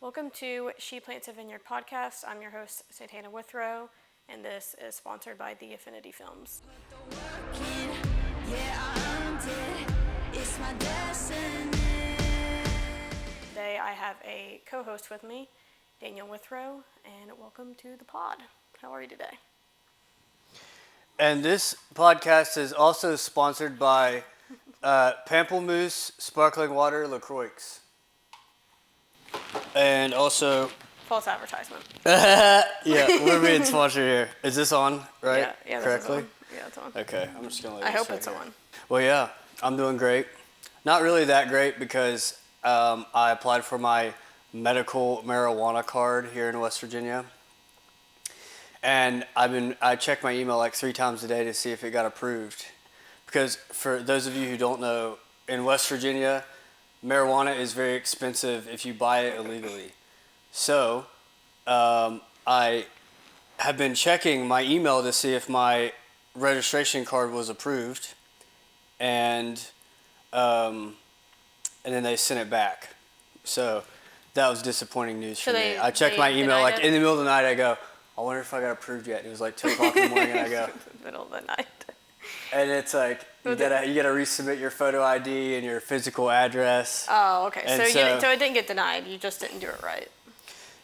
Welcome to She Plants A Vineyard podcast. I'm your host, Santana Withrow, and this is sponsored by The Affinity Films. Today I have a co-host with me, Daniel Withrow, and welcome to the pod. How are you today? And this podcast is also sponsored by Pamplemousse Sparkling Water LaCroix. And also... False advertisement. Yeah, we're being sponsored here. Is this on, right? Yeah, correctly? this is on. Yeah, it's on. Okay, I'm just going to I hope it's on. Well, yeah, I'm doing great. Not really that great because I applied for my medical marijuana card here in West Virginia. And I check my email like 3 times a day to see if it got approved. Because for those of you who don't know, in West Virginia, marijuana is very expensive if you buy it illegally. So I have been checking my email to see if my registration card was approved, and then they sent it back. So that was disappointing news for me. I checked my email like in the middle of the night. I go, I wonder if I got approved yet. It was like 2 o'clock in the morning, and I go, middle of the night. And it's like you gotta resubmit your photo ID and your physical address. Oh, okay. So it didn't get denied. You just didn't do it right.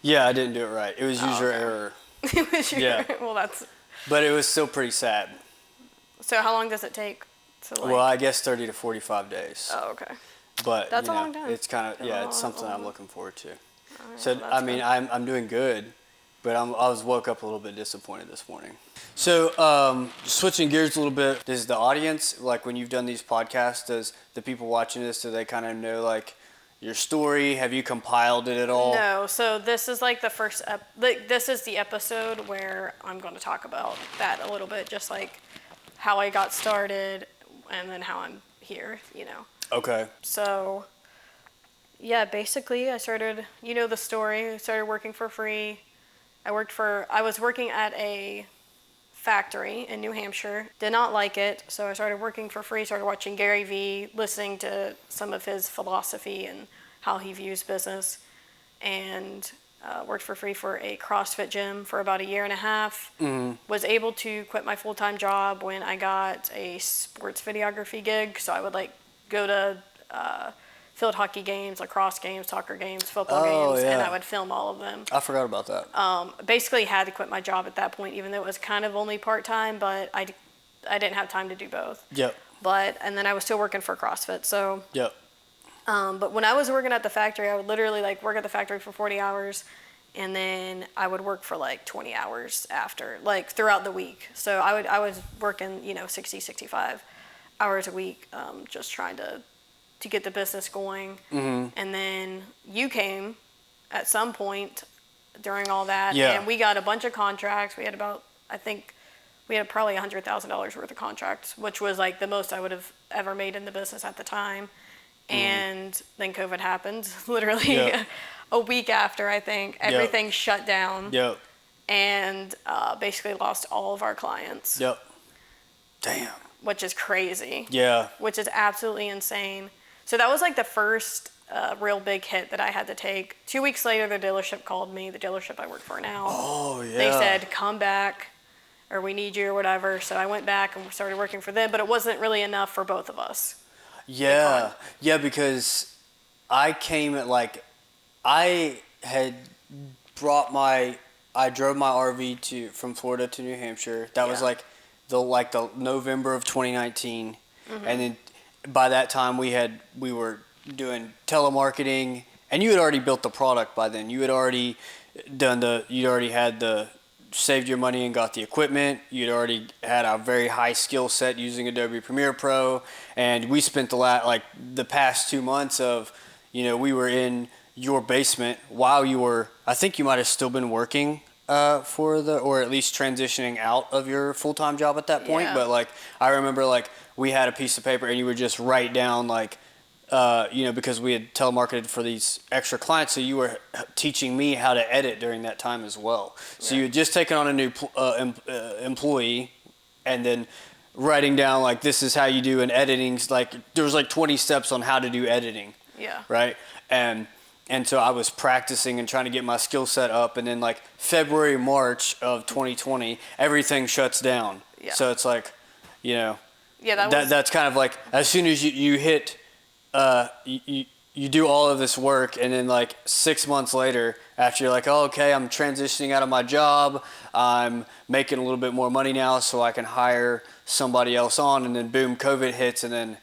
Yeah, I didn't do it right. It was user error. It was error. Well, that's. But it was still pretty sad. So how long does it take to Well, I guess 30 to 45 days. Oh, okay. But that's a long time. It's kind of it's something I'm looking forward to. Right, so well, I mean, good. I'm doing good, but I woke up a little bit disappointed this morning. So switching gears a little bit, does the audience, like when you've done these podcasts, does the people watching this, do they kind of know like your story? Have you compiled it at all? No. So this is like the first this is the episode where I'm going to talk about that a little bit, just like how I got started and then how I'm here, Okay. So yeah, basically I started, the story. I started working for free. I was working at a factory in New Hampshire. Did not like it, so I started working for free, started watching Gary Vee, listening to some of his philosophy and how he views business, and worked for free for a CrossFit gym for about 1.5 years. Mm-hmm. Was able to quit my full-time job when I got a sports videography gig, so I would go to field hockey games, lacrosse games, soccer games, football games, and I would film all of them. I forgot about that. Basically had to quit my job at that point, even though it was kind of only part-time, but I didn't have time to do both. Yep. And then I was still working for CrossFit, so. Yep. But when I was working at the factory, I would literally work at the factory for 40 hours, and then I would work for 20 hours after, throughout the week. So I was working, 60, 65 hours a week, just trying to get the business going. Mm-hmm. And then you came at some point during all that, yeah. And we got a bunch of contracts. We had probably $100,000 worth of contracts, which was the most I would have ever made in the business at the time. Mm-hmm. And then COVID happened, literally a week after, I think. Everything shut down. Yep. And basically lost all of our clients. Yep. Damn. Which is crazy. Yeah. Which is absolutely insane. So that was the first real big hit that I had to take. 2 weeks later, the dealership called me, the dealership I work for now. Oh, yeah. They said, come back, or we need you, or whatever. So I went back and started working for them, but it wasn't really enough for both of us. Yeah. Yeah, because I came at I drove my RV from Florida to New Hampshire. That was the November of 2019. Mm-hmm. And then by that time we were doing telemarketing, and you had already built the product by then. You had already saved your money and got the equipment. You'd already had a very high skill set using Adobe Premiere Pro, and we spent the past 2 months of, we were in your basement while I think you might have still been working or at least transitioning out of your full-time job at that point. Yeah. But I remember we had a piece of paper and you would just write down because we had telemarketed for these extra clients, so you were teaching me how to edit during that time as well. So you had just taken on a new employee, and then writing down this is how you do an editing. There was 20 steps on how to do editing. Yeah. Right. And And so I was practicing and trying to get my skill set up, and then like February, March of 2020, everything shuts down. Yeah. So it's like, you know, Yeah, that's kind of like as soon as you hit, you do all of this work, and then like 6 months later, after you're like, oh, okay, I'm transitioning out of my job, I'm making a little bit more money now, so I can hire somebody else on, and then boom, COVID hits, and then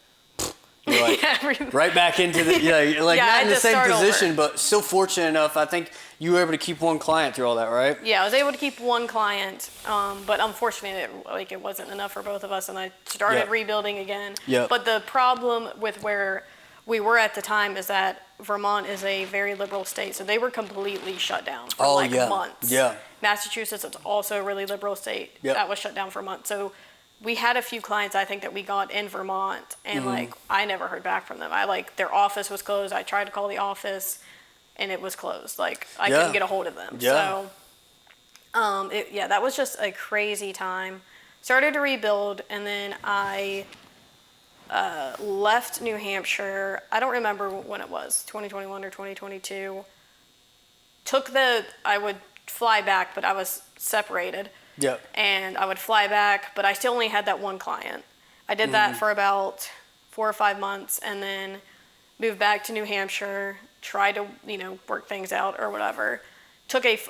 you're like right back into the you're like not in the same position, but still fortunate enough. I think you were able to keep one client through all that, right? Yeah, I was able to keep one client, but unfortunately, it wasn't enough for both of us, and I started rebuilding again. Yeah. But the problem with where we were at the time is that Vermont is a very liberal state, so they were completely shut down for months. Yeah. Massachusetts is also a really liberal state that was shut down for months. So we had a few clients I think that we got in Vermont, and like I never heard back from them. Their office was closed. I tried to call the office, and it was closed. Like I couldn't get a hold of them. Yeah. So, that was just a crazy time. Started to rebuild, and then I left New Hampshire. I don't remember when it was, 2021 or 2022. I would fly back, but I was separated. Yep. And I would fly back, but I still only had that one client. I did that for about 4 or 5 months, and then moved back to New Hampshire, tried to, work things out or whatever.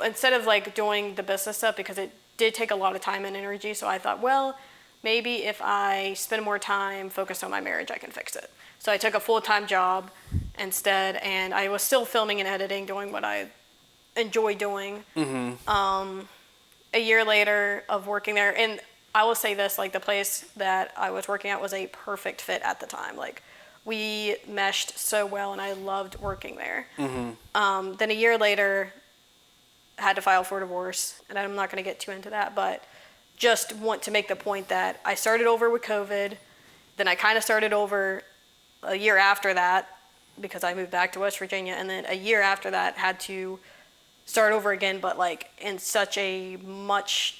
Instead of like doing the business stuff, because it did take a lot of time and energy, so I thought, well, maybe if I spend more time focused on my marriage, I can fix it. So I took a full-time job instead, and I was still filming and editing, doing what I enjoy doing. A year later of working there, and I will say this, like the place that I was working at was a perfect fit at the time. Like we meshed so well, and I loved working there. Then a year later, had to file for divorce, and I'm not going to get too into that, but just want to make the point that I started over with COVID. Then I kind of started over a year after that because I moved back to West Virginia, and then a year after that had to start over again, but like in such a much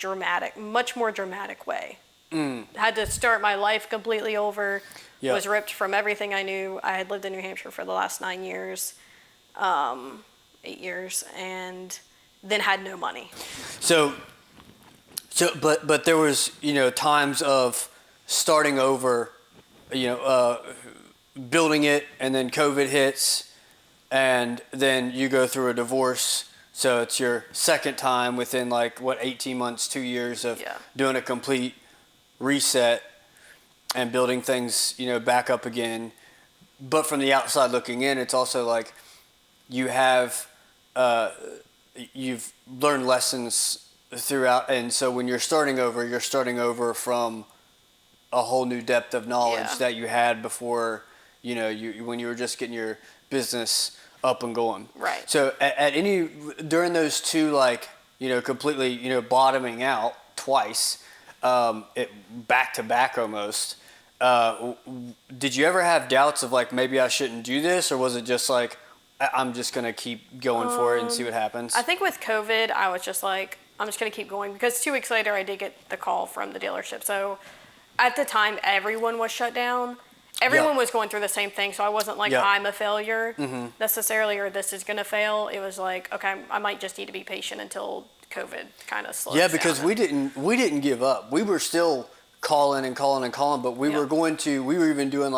more dramatic way. Had to start my life completely over. Was ripped from everything I knew. I had lived in New Hampshire for the last 9 years, 8 years, and then had no money. But there was times of starting over, building it, and then COVID hits, and then you go through a divorce. So it's your second time within 18 months, 2 years of doing a complete reset and building things, back up again. But from the outside looking in, it's also like you have, you've learned lessons throughout. And so when you're starting over from a whole new depth of knowledge that you had before, when you were just getting your business up and going. Right. So during those two, completely, bottoming out twice, back to back almost, did you ever have doubts of maybe I shouldn't do this, or was it just I'm just going to keep going for it and see what happens? I think with COVID, I was just I'm just going to keep going, because 2 weeks later I did get the call from the dealership. So at the time, everyone was shut down. Everyone was going through the same thing, so I wasn't I'm a failure necessarily, or this is going to fail. It was okay, I might just need to be patient until COVID kind of slows down. Yeah, because we didn't give up. We were still calling, but we were even doing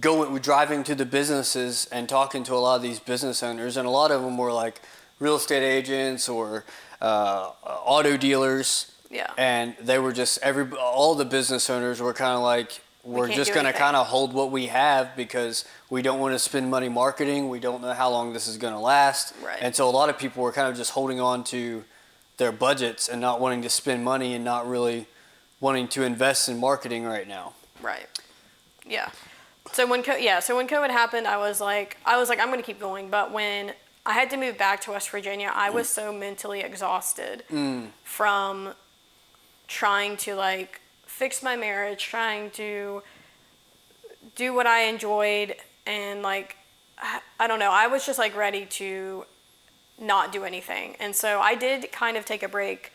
driving to the businesses and talking to a lot of these business owners, and a lot of them were real estate agents or auto dealers. Yeah. And they were just all the business owners were kind of we're just going to kind of hold what we have because we don't want to spend money marketing. We don't know how long this is going to last. Right. And so a lot of people were kind of just holding on to their budgets and not wanting to spend money and not really wanting to invest in marketing right now. Right. Yeah. So when COVID happened, I was like, I'm going to keep going. But when I had to move back to West Virginia, I was so mentally exhausted from trying to fix my marriage, trying to do what I enjoyed, and I don't know, I was just ready to not do anything. And so I did kind of take a break,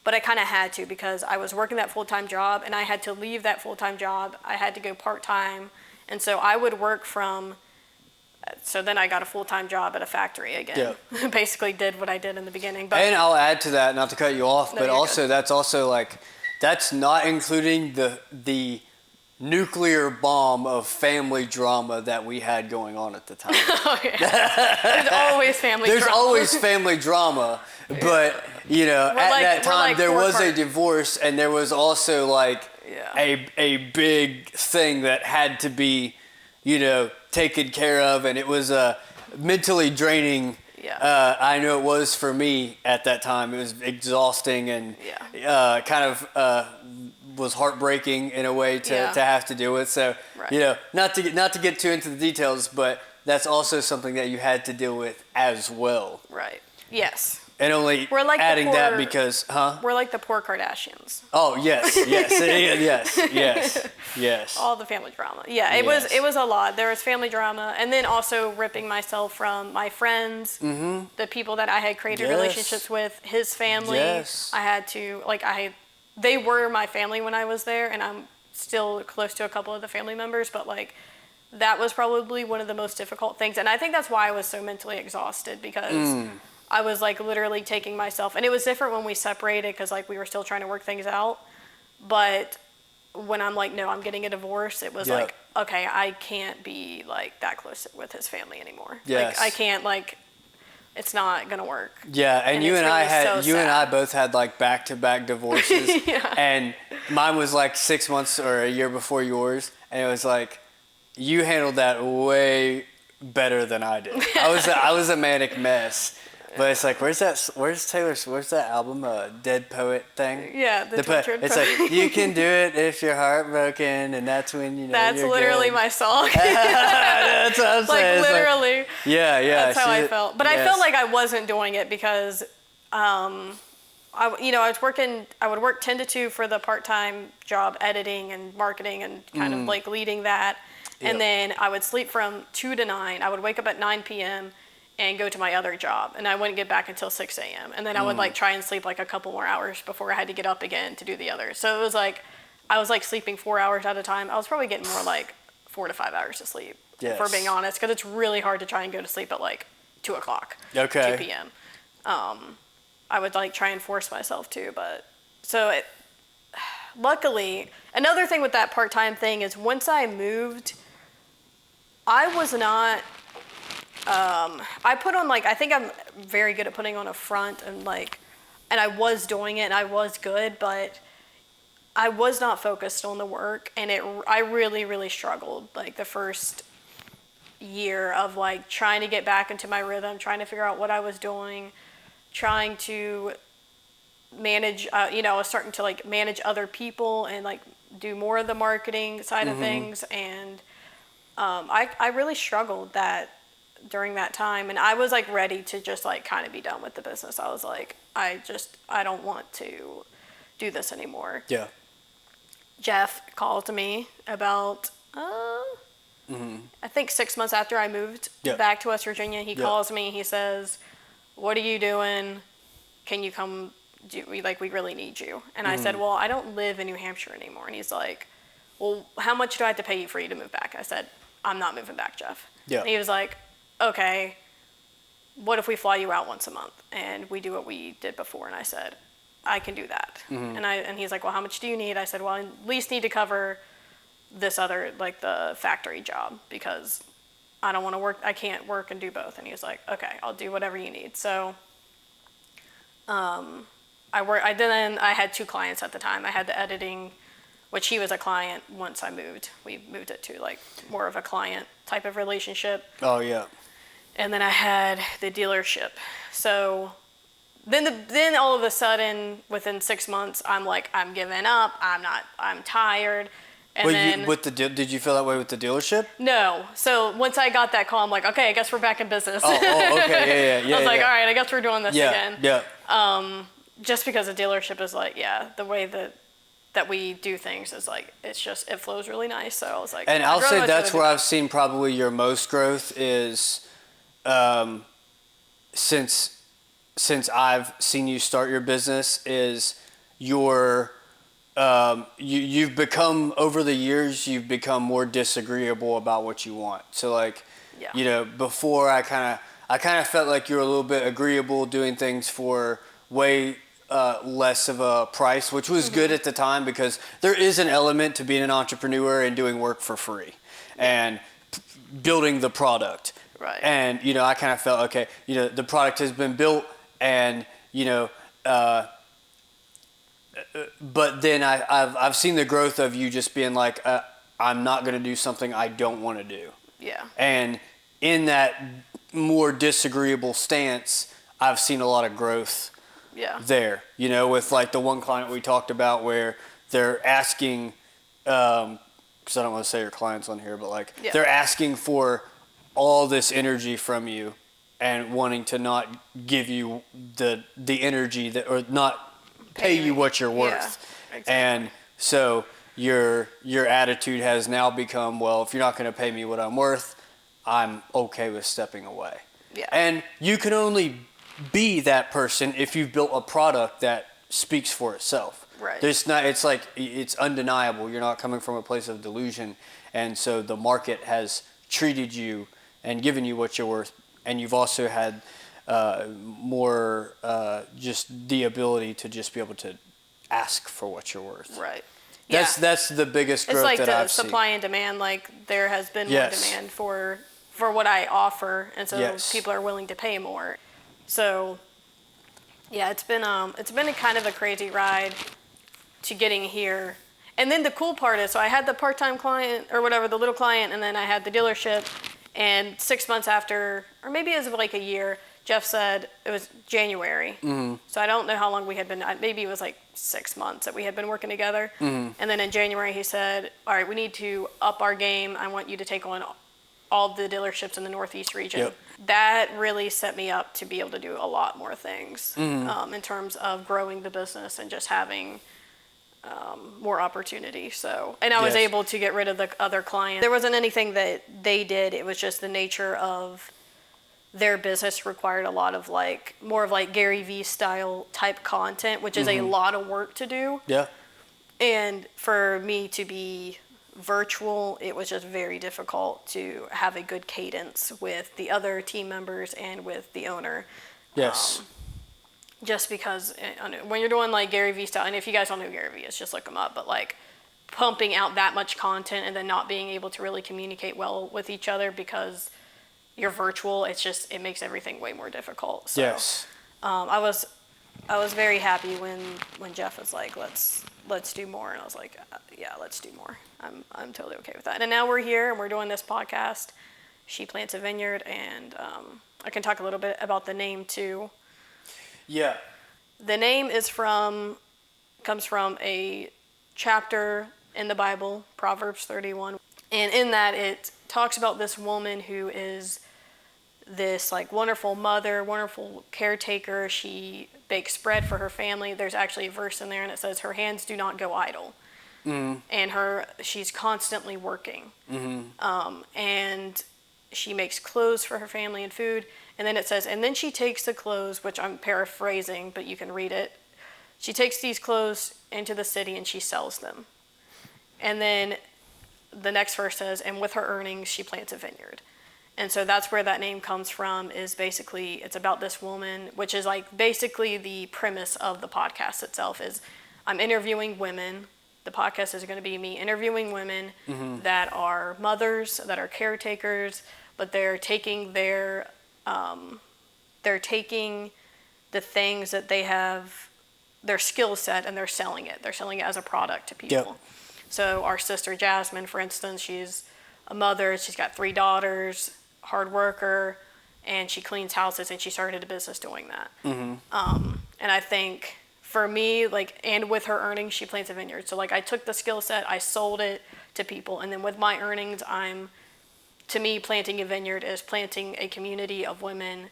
but I kind of had to, because I was working that full-time job, and I had to leave that full-time job. I had to go part-time, and so I would work from So then I got a full-time job at a factory again. Yeah. Basically did what I did in the beginning. But And I'll add to that, not to cut you off, No, but you're also good. that's also like that's not including the nuclear bomb of family drama that we had going on at the time. Oh, yeah. There's always family There's drama. always family drama, but you know, at like- that we're time like there four was a part- divorce, and there was also like Yeah. a big thing that had to be, you know, taken care of, and it was mentally draining. Yeah. I know it was for me at that time. It was exhausting and Yeah. kind of was heartbreaking in a way to Yeah. have to deal with. So Right. you know, not to get too into the details, but that's also something that you had to deal with as well. Right. Yes. And only We're like the adding that poor- because, huh? We're like the poor Kardashians. Oh yes, yes. All the family drama. Yeah, it Yes. was a lot. There was family drama, and then also ripping myself from my friends, the people that I had created Yes. relationships with, his family. Yes. I had to they were my family when I was there, and I'm still close to a couple of the family members, but like that was probably one of the most difficult things, and I think that's why I was so mentally exhausted because I was like literally taking myself, and it was different when we separated because like we were still trying to work things out, but when I'm like, no, I'm getting a divorce, it was Yeah. like, okay, I can't be like that close with his family anymore. Yes. Like I can't, like, it's not gonna work. Yeah, and you it's and I really had so you and I sad. both had like back-to-back divorces, Yeah. and mine was like 6 months or a year before yours, and it was like you handled that way better than I did. I was a manic mess. But it's like, where's that album, Dead Poet thing? Yeah, the tortured It's poet. like, you can do it if you're heartbroken, and that's when you know That's you're literally good. my song. That's what I'm Like saying. It's literally. yeah. That's how I felt. But I yes. felt like I wasn't doing it because, I would work 10 to 2 for the part-time job editing and marketing and kind of like leading that. Yep. And then I would sleep from 2 to 9. I would wake up at 9 p.m. and go to my other job. And I wouldn't get back until 6 a.m. And then I would like try and sleep like a couple more hours before I had to get up again to do the other. So it was like, I was like sleeping 4 hours at a time. I was probably getting more like 4 to 5 hours of sleep, if we're Yes. being honest, because it's really hard to try and go to sleep at like 2 o'clock, Okay. 2 p.m. I would like try and force myself to, but so it, luckily, another thing with that part-time thing is once I moved, I was not, I put on like, I think I'm very good at putting on a front and like, and I was doing it and I was good, but I was not focused on the work, and I really, really struggled like the first year of like trying to get back into my rhythm, trying to figure out what I was doing, trying to manage, I was starting to like manage other people and like do more of the marketing side of things. And I really struggled during that time. And I was like ready to just like kind of be done with the business. I was like, I don't want to do this anymore. Yeah. Jeff called me about, I think 6 months after I moved Yeah. back to West Virginia. He Yeah. calls me. He says, "What are you doing? Can you come? We really need you." And I said, "Well, I don't live in New Hampshire anymore." And he's like, "Well, how much do I have to pay you for you to move back?" I said, "I'm not moving back, Jeff." Yeah. And he was like, "Okay, what if we fly you out once a month and we do what we did before?" And I said, "I can do that." And he's like, "Well, how much do you need?" I said, "Well, I at least need to cover this other, like the factory job, because I don't want to work, I can't work and do both." And he was like, "Okay, I'll do whatever you need." So I had 2 clients at the time. I had the editing, which he was a client once I moved. We moved it to like more of a client type of relationship. Oh yeah. And then I had the dealership. So then all of a sudden, within 6 months, I'm like, I'm giving up. I'm tired. And then Did you feel that way with the dealership? no. So once I got that call, I'm like, okay, I guess we're back in business. Oh, okay, yeah. I was like, yeah. all right, I guess we're doing this again. Yeah. Just because the dealership is like, yeah, the way that we do things is like, it flows really nice. So I was like, And I'd I'll really say much that's rather where do I've seen probably your most growth is since I've seen you start your business is you've become over the years you've become more disagreeable about what you want. So like Yeah. You know, before I kind of felt like you were a little bit agreeable doing things for way less of a price, which was good at the time because there is an element to being an entrepreneur and doing work for free and building the product. Right. And, you know, I kind of felt, okay, you know, the product has been built and, you know, but then I've seen the growth of you just being like, I'm not going to do something I don't want to do. Yeah. And in that more disagreeable stance, I've seen a lot of growth there. You know, with like the one client we talked about where they're asking, because I don't want to say your clients on here, but like they're asking for all this energy from you and wanting to not give you the energy that, or not pay you what you're worth. Yeah, exactly. And so your attitude has now become, well, if you're not going to pay me what I'm worth, I'm okay with stepping away. Yeah. And you can only be that person if you've built a product that speaks for itself. Right. It's like, it's undeniable. You're not coming from a place of delusion. And so the market has treated you and given you what you're worth. And you've also had more just the ability to just be able to ask for what you're worth. Right. That's the biggest growth it's like that the I've seen. supply and demand. Like there has been more demand for what I offer, and so people are willing to pay more. So yeah, it's been a kind of a crazy ride to getting here. And then the cool part is, so I had the part-time client or whatever, the little client, and then I had the dealership. And 6 months after, or maybe it was like a year, Jeff said it was January. Mm-hmm. So I don't know how long we had been, maybe it was like 6 months that we had been working together. Mm-hmm. And then in January he said, all right, we need to up our game. I want you to take on all the dealerships in the Northeast region. Yep. That really set me up to be able to do a lot more things in terms of growing the business and just having more opportunity. So, and I was able to get rid of the other clients. There wasn't anything that they did. It was just the nature of their business required a lot of like, more of like Gary Vee style type content, which is a lot of work to do. Yeah. And for me to be virtual, it was just very difficult to have a good cadence with the other team members and with the owner. Yes. Just because when you're doing like Gary Vee style, and if you guys don't know who Gary Vee is, just look him up, but like pumping out that much content and then not being able to really communicate well with each other because you're virtual, it makes everything way more difficult. So, yes. I was very happy when Jeff was like, let's do more, and I was like, yeah, let's do more. I'm totally okay with that. And now we're here and we're doing this podcast, She Plants a Vineyard, and I can talk a little bit about the name too. Yeah. The name comes from a chapter in the Bible, Proverbs 31. And in that it talks about this woman who is this like wonderful mother, wonderful caretaker. She bakes bread for her family. There's actually a verse in there and it says her hands do not go idle. Mm-hmm. And she's constantly working. Mm-hmm. And she makes clothes for her family and food. And then it says, and then she takes the clothes, which I'm paraphrasing, but you can read it. She takes these clothes into the city and she sells them. And then the next verse says, and with her earnings, she plants a vineyard. And so that's where that name comes from, is basically, it's about this woman, which is like basically the premise of the podcast itself is I'm interviewing women. The podcast is going to be me interviewing women that are mothers, that are caretakers, but they're taking the things that they have, their skill set, and they're selling it. They're selling it as a product to people. Yep. So our sister Jasmine, for instance, she's a mother. She's got 3 daughters, hard worker, and she cleans houses, and she started a business doing that. Mm-hmm. And I think for me, like, and with her earnings, she plants a vineyard. So like I took the skill set, I sold it to people, and then with my earnings, to me, planting a vineyard is planting a community of women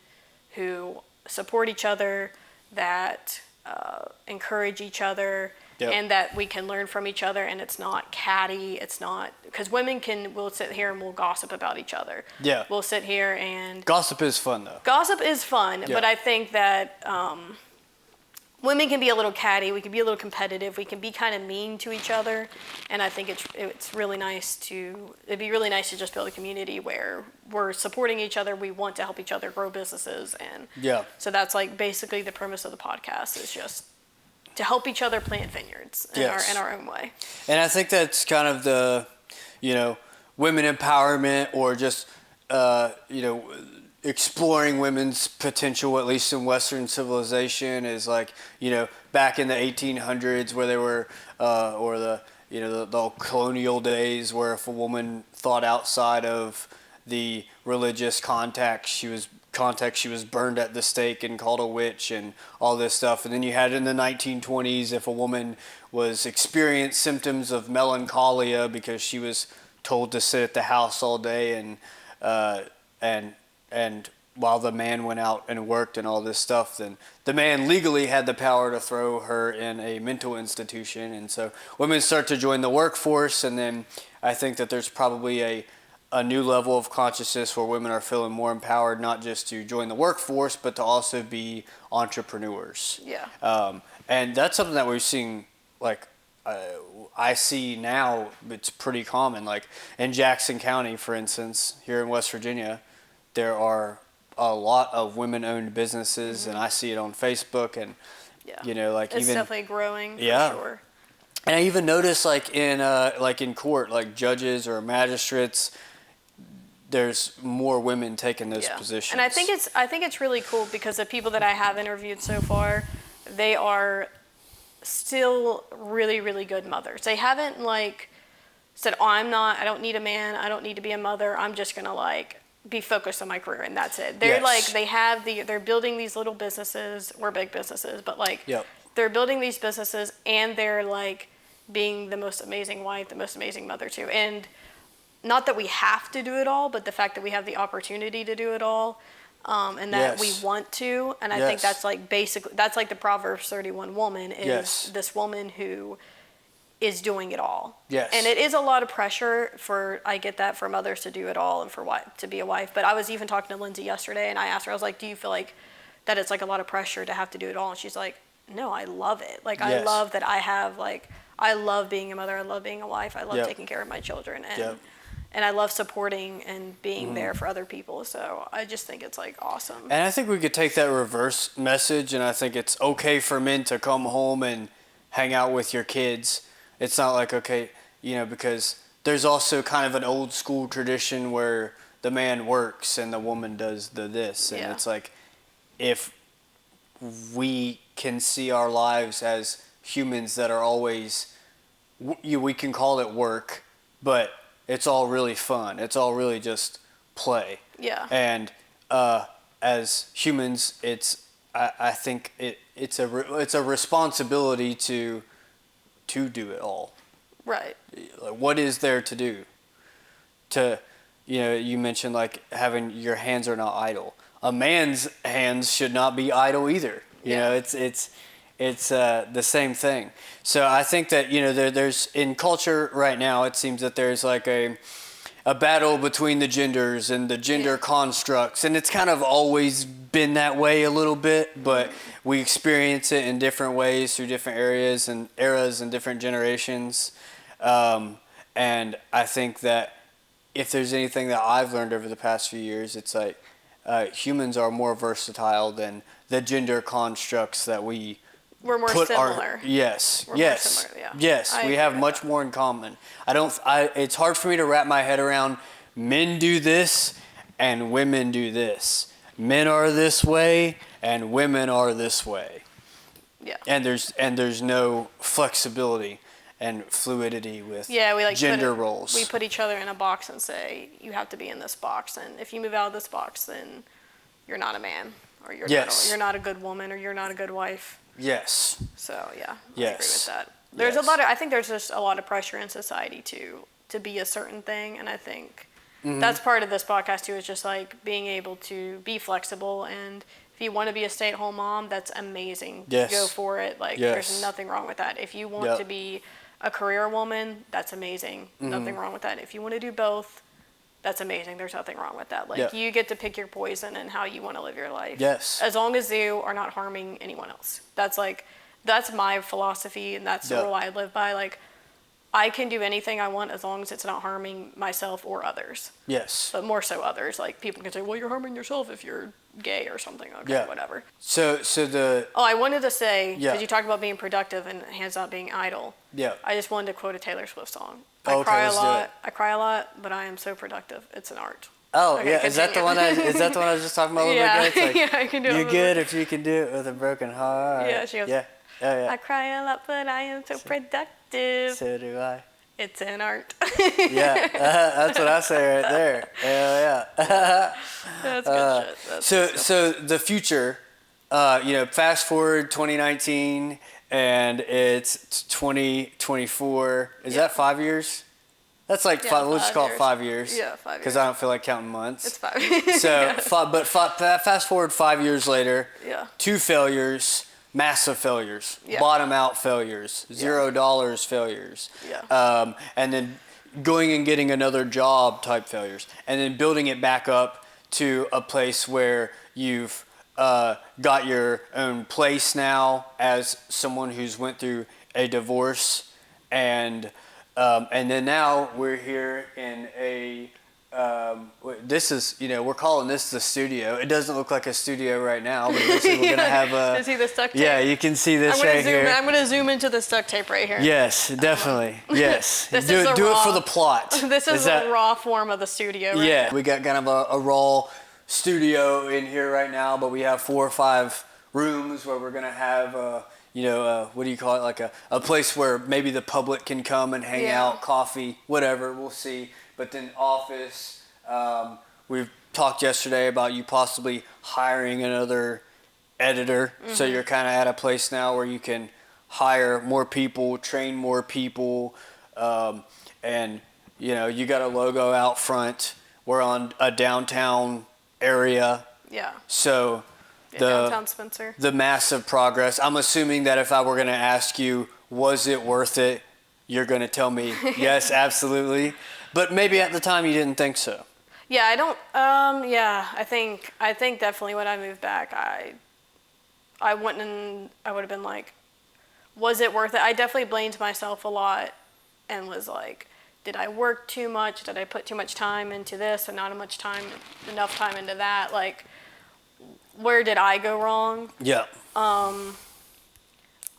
who support each other, that encourage each other, and that we can learn from each other, and it's not catty. It's not, because women will sit here and we'll gossip about each other. Yeah. We'll sit here and... Gossip is fun, though. Gossip is fun, but I think that women can be a little catty, we can be a little competitive, we can be kind of mean to each other, and I think it's really nice it'd be really nice to just build a community where we're supporting each other, we want to help each other grow businesses, and Yeah. so that's like basically the premise of the podcast is just to help each other plant vineyards in our own way. And I think that's kind of the, women empowerment, or just, exploring women's potential, at least in Western civilization, is like, back in the 1800s where they were, or the colonial days, where if a woman thought outside of the religious context, she was burned at the stake and called a witch and all this stuff. And then you had in the 1920s, if a woman was experienced symptoms of melancholia because she was told to sit at the house all day and while the man went out and worked and all this stuff, then the man legally had the power to throw her in a mental institution. And so women start to join the workforce, and then I think that there's probably a new level of consciousness where women are feeling more empowered, not just to join the workforce, but to also be entrepreneurs. Yeah. And that's something that we're seeing, like, I see now, it's pretty common. Like in Jackson County, for instance, here in West Virginia, there are a lot of women-owned businesses, and I see it on Facebook, and it's definitely growing. For sure. And I even notice like in court, like judges or magistrates, there's more women taking those positions. And I think it's really cool because the people that I have interviewed so far, they are still really, really good mothers. They haven't said, "Oh, I don't need a man. I don't need to be a mother. I'm just gonna be focused on my career and that's it." They're they're building these little businesses, or big businesses, but they're building these businesses, and they're being the most amazing wife, the most amazing mother too. And not that we have to do it all, but the fact that we have the opportunity to do it all, and that we want to. And I think that's that's the Proverbs 31 woman is this woman who is doing it all. Yes. And it is a lot of pressure I get that, for mothers to do it all and to be a wife. But I was even talking to Lindsay yesterday, and I asked her, I was like, do you feel like that it's a lot of pressure to have to do it all? And she's like, no, I love it. I love that I have I love being a mother. I love being a wife. I love taking care of my children. And I love supporting and being there for other people. So I just think it's awesome. And I think we could take that reverse message, and I think it's okay for men to come home and hang out with your kids. It's not okay, because there's also kind of an old school tradition where the man works and the woman does this. And it's if we can see our lives as humans that are always, we can call it work, but it's all really fun. It's all really just play. Yeah. And as humans, I think it's a responsibility to do it all. Right. What is there to do? You mentioned having your hands are not idle. A man's hands should not be idle either. It's the same thing. So I think that there's in culture right now, it seems that there's a battle between the genders and the gender constructs, and it's kind of always been that way a little bit, but we experience it in different ways through different areas and eras and different generations. And I think that if there's anything that I've learned over the past few years, it's humans are more versatile than the gender constructs that we're more similar. Yes. We're more similar, yeah. Yes, we have much more in common. It's hard for me to wrap my head around men do this and women do this. Men are this way and women are this way. Yeah. And there's no flexibility and fluidity with gender roles. We put each other in a box and say, you have to be in this box, and if you move out of this box, then you're not a man, or you're not a good woman, or you're not a good wife. Yes. So I agree Yes. with that. There's I think there's just a lot of pressure in society to be a certain thing, and I think that's part of this podcast too, is just being able to be flexible, and if you want to be a stay-at-home mom, that's amazing. Yes. Go for it. There's nothing wrong with that. If you want to be a career woman, that's amazing. Nothing wrong with that. If you want to do both, that's amazing. There's nothing wrong with that. Like, Yeah. you get to pick your poison and how you want to live your life. Yes. As long as you are not harming anyone else. That's my philosophy, and that's the Yeah. rule I live by. Like, I can do anything I want as long as it's not harming myself or others. Yes. But more so others. Like, people can say, well, you're harming yourself if you're gay or something. Okay, Yeah. whatever. So the Oh, I wanted to say, Yeah. because you talked about being productive and hands not being idle. Yeah. I just wanted to quote a Taylor Swift song. Oh, okay, let's do it. I cry a lot, but I am so productive. It's an art. Oh, Okay, yeah. Is that the one? Is that the one I was just talking about a little Yeah. bit ago? It's like, Yeah, I can do it. you're good if you can do it with a broken heart. Yeah, she goes, Yeah. Oh, yeah. I cry a lot, but I am so productive. So do I. It's an art. Yeah, that's what I say right there. Hell yeah. That's good shit. That's good stuff. So the future, fast forward 2019 and it's 2024. Is Yeah. that 5 years? That's like Yeah, five. We'll just 5 call it years. 5 years. Yeah, 5 Because years. I don't feel like counting months. It's 5. So, fast forward 5 years later. Yeah. 2 failures, massive failures, Yeah. bottom out failures, $0 failures. Yeah. And then going and getting another job type failures, and then building it back up to a place where you've got your own place now as someone who's went through a divorce, and then now we're here in a this is, we're calling this the studio. It doesn't look like a studio right now, but eventually we're gonna have a. To see the duct tape? Yeah, you can see this right here. I'm gonna zoom into this duct tape right here. Yes, definitely. Yes. This do is the do it raw- for the plot. This is that, the raw form of the studio. Right Yeah, now. we got kind of a raw studio in here right now, but we have 4 or 5 rooms where we're gonna have what do you call it? Like a place where maybe the public can come and hang Yeah. out, coffee, whatever. We'll see. But then office. We've talked yesterday about you possibly hiring another editor. Mm-hmm. So you're kind of at a place now where you can hire more people, train more people, and you got a logo out front. We're on a downtown area, Yeah. so Yeah, downtown Spencer. the massive progress. I'm assuming that if I were going to ask you, was it worth it? You're going to tell me yes, absolutely. But maybe at the time you didn't think so. Yeah, I don't. Yeah, I think definitely when I moved back, I wouldn't. I would have been like, was it worth it? I definitely blamed myself a lot, and was like, did I work too much? Did I put too much time into this and not enough time into that? Like, where did I go wrong? Yeah.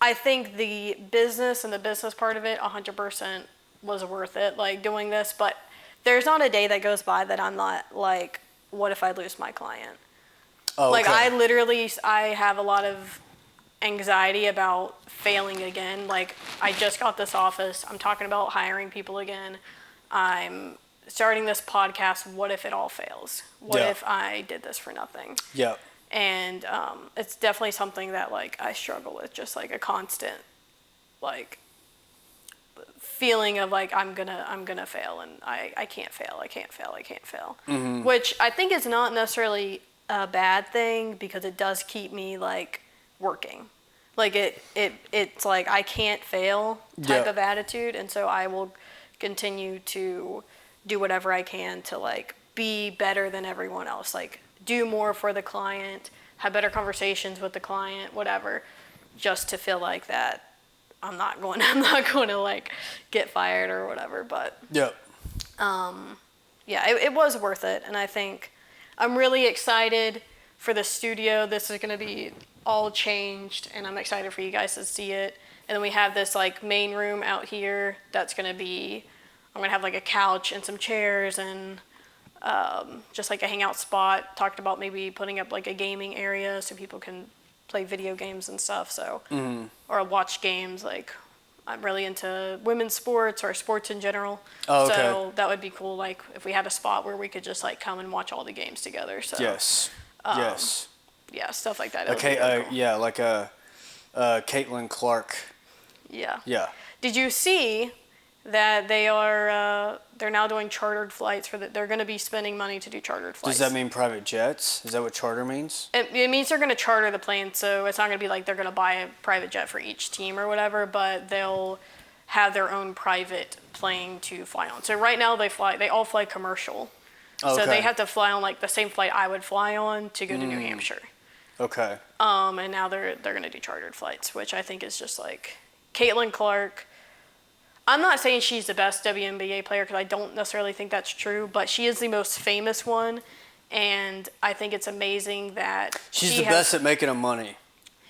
I think the business and the business part of it, 100% was worth it. Like, doing this, but there's not a day that goes by that I'm not like, what if I lose my client? Oh, Like, okay. I have a lot of anxiety about failing again. Like, I just got this office. I'm talking about hiring people again. I'm starting this podcast. What if it all fails? What Yeah. if I did this for nothing? Yeah. And it's definitely something that, like, I struggle with, just like a constant, like, feeling of like I'm gonna fail, and I can't fail. Mm-hmm. Which I think is not necessarily a bad thing, because it does keep me like working. Like it's like I can't fail type Yeah. of attitude, and so I will continue to do whatever I can to like be better than everyone else. Like, do more for the client, have better conversations with the client, whatever, just to feel like that I'm not going to like get fired or whatever. But Yeah. yeah, it was worth it, and I think I'm really excited for the studio. This is going to be all changed, and I'm excited for you guys to see it. And then we have this like main room out here that's going to be, I'm going to have like a couch and some chairs and just like a hangout spot. Talked about maybe putting up like a gaming area so people can play video games and stuff. So, or watch games. Like, I'm really into women's sports or sports in general. Oh, okay. So that would be cool. Like, if we had a spot where we could just like come and watch all the games together. So Yes. Yes. yeah, stuff like that. It would be Okay. really cool. Yeah, like a Caitlin Clark. Yeah. Yeah. Did you see that they're now doing chartered flights they're going to be spending money to do chartered flights? Does that mean private jets? Is that what charter means? It means they're going to charter the plane, so it's not going to be like they're going to buy a private jet for each team or whatever, but they'll have their own private plane to fly on. So right now they all fly commercial. So Okay. they have to fly on like the same flight I would fly on to go to New Hampshire. Okay. And now they're gonna do chartered flights, which I think is just like Caitlin Clark. I'm not saying she's the best WNBA player because I don't necessarily think that's true, but she is the most famous one, and I think it's amazing that She's she the has, best at making them money.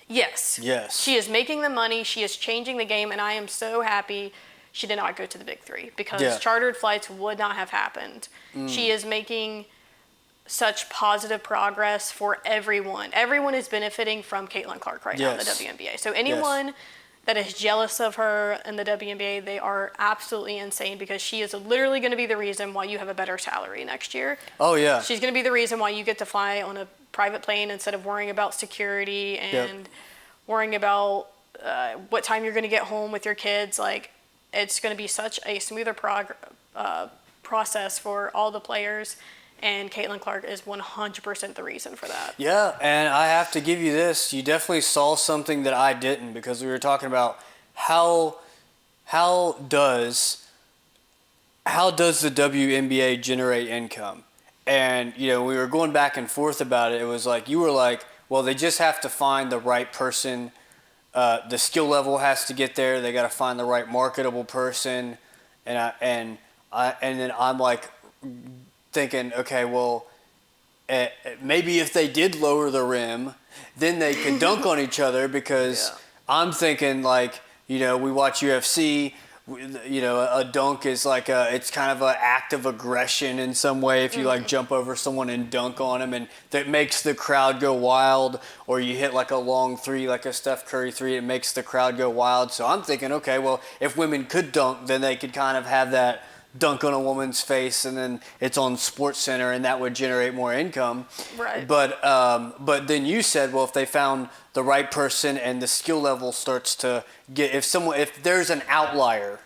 Yes. Yes. She is making the money. She is changing the game, and I am so happy she did not go to the Big Three because Yeah. chartered flights would not have happened. She is making such positive progress for everyone. Everyone is benefiting from Caitlin Clark right now in the Yes. WNBA. So anyone that is jealous of her in the WNBA, they are absolutely insane because she is literally going to be the reason why you have a better salary next year. Oh yeah. She's going to be the reason why you get to fly on a private plane instead of worrying about security and worrying about what time you're going to get home with your kids. Like, it's going to be such a smoother process for all the players, and Caitlin Clark is 100% the reason for that. Yeah, and I have to give you this. You definitely saw something that I didn't, because we were talking about how does the WNBA generate income? And we were going back and forth about it. It was like you were like, well, they just have to find the right person. The skill level has to get there. They got to find the right marketable person, and then I'm like thinking, okay, well, maybe if they did lower the rim, then they could dunk on each other, because I'm thinking like, we watch UFC, a dunk is like it's kind of an act of aggression in some way if you like jump over someone and dunk on them, and that makes the crowd go wild. Or you hit like a long three, like a Steph Curry three, it makes the crowd go wild. So I'm thinking, okay, well, if women could dunk, then they could kind of have that dunk on a woman's face, and then it's on Sports Center, and that would generate more income. Right. But then you said, well, if they found the right person and the skill level starts to get, if there's an outlier,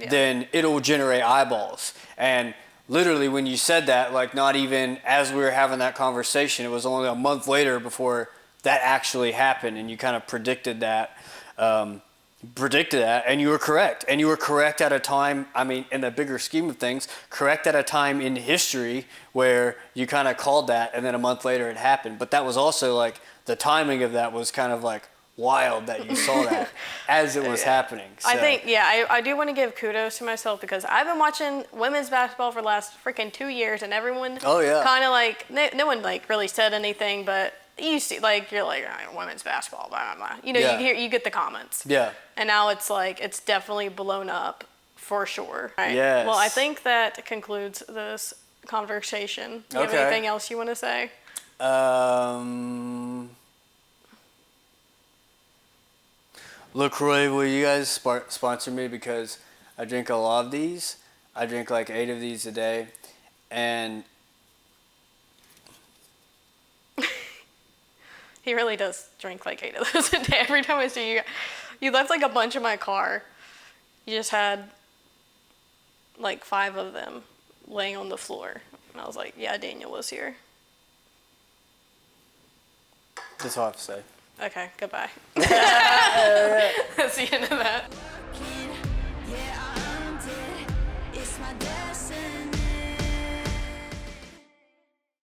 then it'll generate eyeballs. And literally when you said that, like not even as we were having that conversation, it was only a month later before that actually happened, and you kind of predicted that. And you were correct. And you were correct at a time, I mean, in the bigger scheme of things, correct at a time in history where you kind of called that, and then a month later it happened. But that was also like, the timing of that was kind of like wild that you saw that as it was happening. So. I think, I do want to give kudos to myself because I've been watching women's basketball for the last freaking 2 years, and everyone kind of like, no one like really said anything, but you see, like, you're like, women's basketball, blah, blah, blah. You get the comments. Yeah. And now it's like, it's definitely blown up for sure. All right. Yes. Well, I think that concludes this conversation. Do you have anything else you want to say? LaCroix, will you guys sponsor me? Because I drink a lot of these. I drink like 8 of these a day. And he really does drink like 8 of those a day. Every time I see you, you left like a bunch in my car. You just had like 5 of them laying on the floor. And I was like, yeah, Daniel was here. that's all I have to say. Okay, goodbye. That's the end of that.